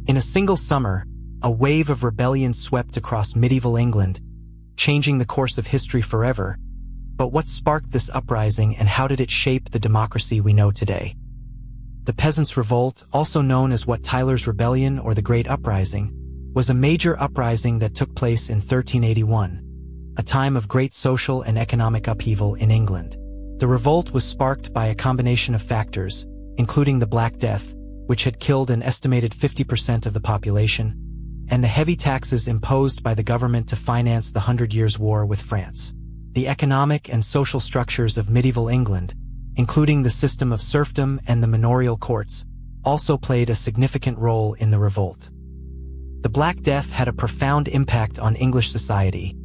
In a single summer, a wave of rebellion swept across medieval England, changing the course of history forever. But what sparked this uprising and how did it shape the democracy we know today? The Peasants Revolt, also known as Wat Tyler's Rebellion or the Great Uprising, was a major uprising that took place in 1381, a time of great social and economic upheaval in England. The revolt was sparked by a combination of factors, including the Black Death, which had killed an estimated 50% of the population, and the heavy taxes imposed by the government to finance the 100 Years' War with France. The economic and social structures of medieval England, including the system of serfdom and the manorial courts, also played a significant role in the revolt. The Black Death had a profound impact on English society,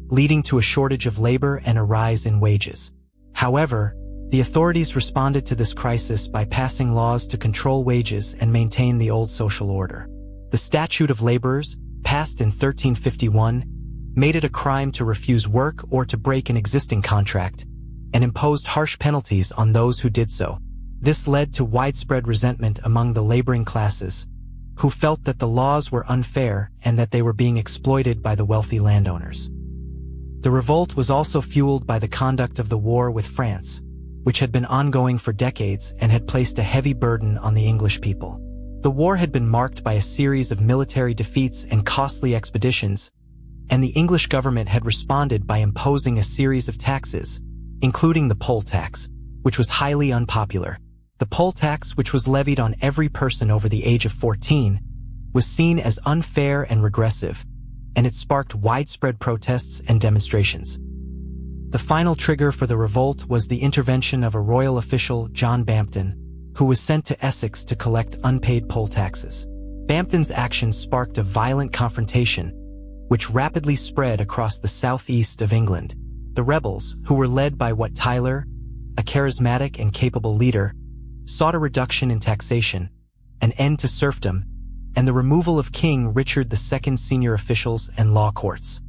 leading to a shortage of labor and a rise in wages. However, the authorities responded to this crisis by passing laws to control wages and maintain the old social order. The Statute of Laborers, passed in 1351, made it a crime to refuse work or to break an existing contract, and imposed harsh penalties on those who did so. This led to widespread resentment among the laboring classes, who felt that the laws were unfair and that they were being exploited by the wealthy landowners. The revolt was also fueled by the conduct of the war with France, which had been ongoing for decades and had placed a heavy burden on the English people. The war had been marked by a series of military defeats and costly expeditions, and the English government had responded by imposing a series of taxes, including the poll tax, which was highly unpopular. The poll tax, which was levied on every person over the age of 14, was seen as unfair and regressive, and it sparked widespread protests and demonstrations. The final trigger for the revolt was the intervention of a royal official, John Bampton, who was sent to Essex to collect unpaid poll taxes. Bampton's actions sparked a violent confrontation, which rapidly spread across the southeast of England. The rebels, who were led by Wat Tyler, a charismatic and capable leader, sought a reduction in taxation, an end to serfdom, and the removal of King Richard II's senior officials and law courts.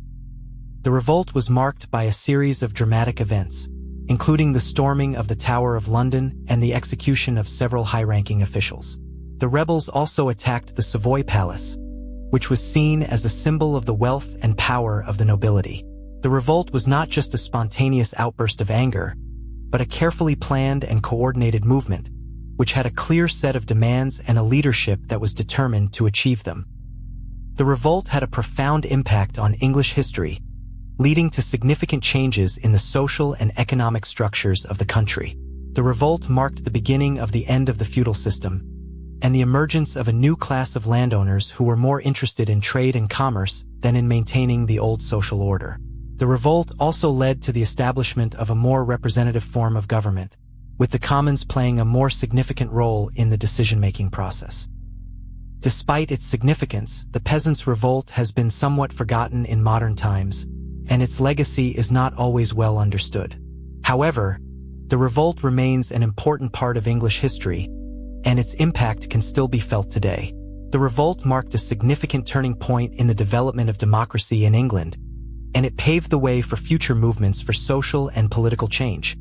The revolt was marked by a series of dramatic events, including the storming of the Tower of London and the execution of several high-ranking officials. The rebels also attacked the Savoy Palace, which was seen as a symbol of the wealth and power of the nobility. The revolt was not just a spontaneous outburst of anger, but a carefully planned and coordinated movement, which had a clear set of demands and a leadership that was determined to achieve them. The revolt had a profound impact on English history, leading to significant changes in the social and economic structures of the country. The revolt marked the beginning of the end of the feudal system, and the emergence of a new class of landowners who were more interested in trade and commerce than in maintaining the old social order. The revolt also led to the establishment of a more representative form of government, with the Commons playing a more significant role in the decision-making process. Despite its significance, the Peasants' Revolt has been somewhat forgotten in modern times, and its legacy is not always well understood. However, the revolt remains an important part of English history, and its impact can still be felt today. The revolt marked a significant turning point in the development of democracy in England, and it paved the way for future movements for social and political change.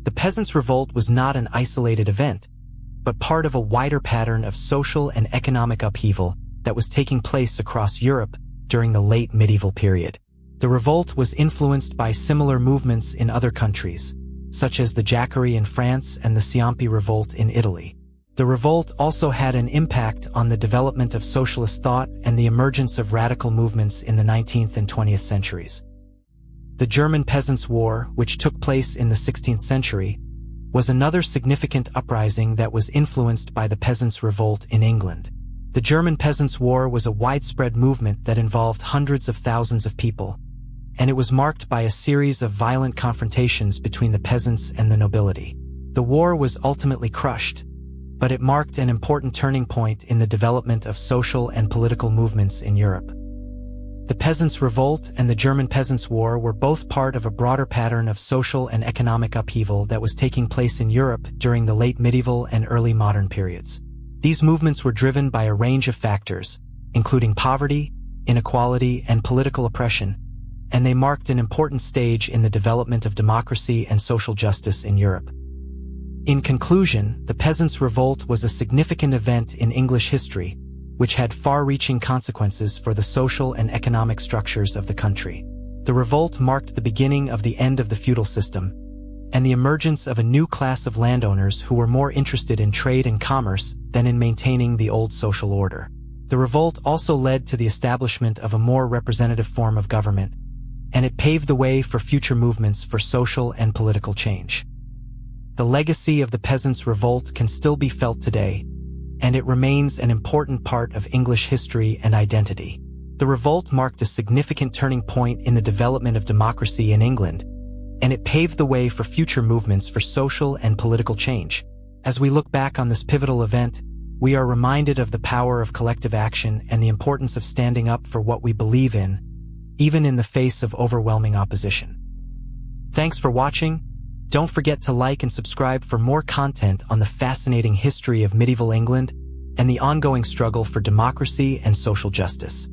The Peasants' Revolt was not an isolated event, but part of a wider pattern of social and economic upheaval that was taking place across Europe during the late medieval period. The revolt was influenced by similar movements in other countries, such as the Jacquerie in France and the Ciompi Revolt in Italy. The revolt also had an impact on the development of socialist thought and the emergence of radical movements in the 19th and 20th centuries. The German Peasants' War, which took place in the 16th century, was another significant uprising that was influenced by the Peasants' Revolt in England. The German Peasants' War was a widespread movement that involved hundreds of thousands of people, and it was marked by a series of violent confrontations between the peasants and the nobility. The war was ultimately crushed, but it marked an important turning point in the development of social and political movements in Europe. The Peasants' Revolt and the German Peasants' War were both part of a broader pattern of social and economic upheaval that was taking place in Europe during the late medieval and early modern periods. These movements were driven by a range of factors, including poverty, inequality, and political oppression, and they marked an important stage in the development of democracy and social justice in Europe. In conclusion, the Peasants' Revolt was a significant event in English history, which had far-reaching consequences for the social and economic structures of the country. The revolt marked the beginning of the end of the feudal system and the emergence of a new class of landowners who were more interested in trade and commerce than in maintaining the old social order. The revolt also led to the establishment of a more representative form of government, and it paved the way for future movements for social and political change. The legacy of the Peasants' Revolt can still be felt today, and it remains an important part of English history and identity. The revolt marked a significant turning point in the development of democracy in England, and it paved the way for future movements for social and political change. As we look back on this pivotal event, we are reminded of the power of collective action and the importance of standing up for what we believe in, even in the face of overwhelming opposition. Thanks for watching. Don't forget to like and subscribe for more content on the fascinating history of medieval England and the ongoing struggle for democracy and social justice.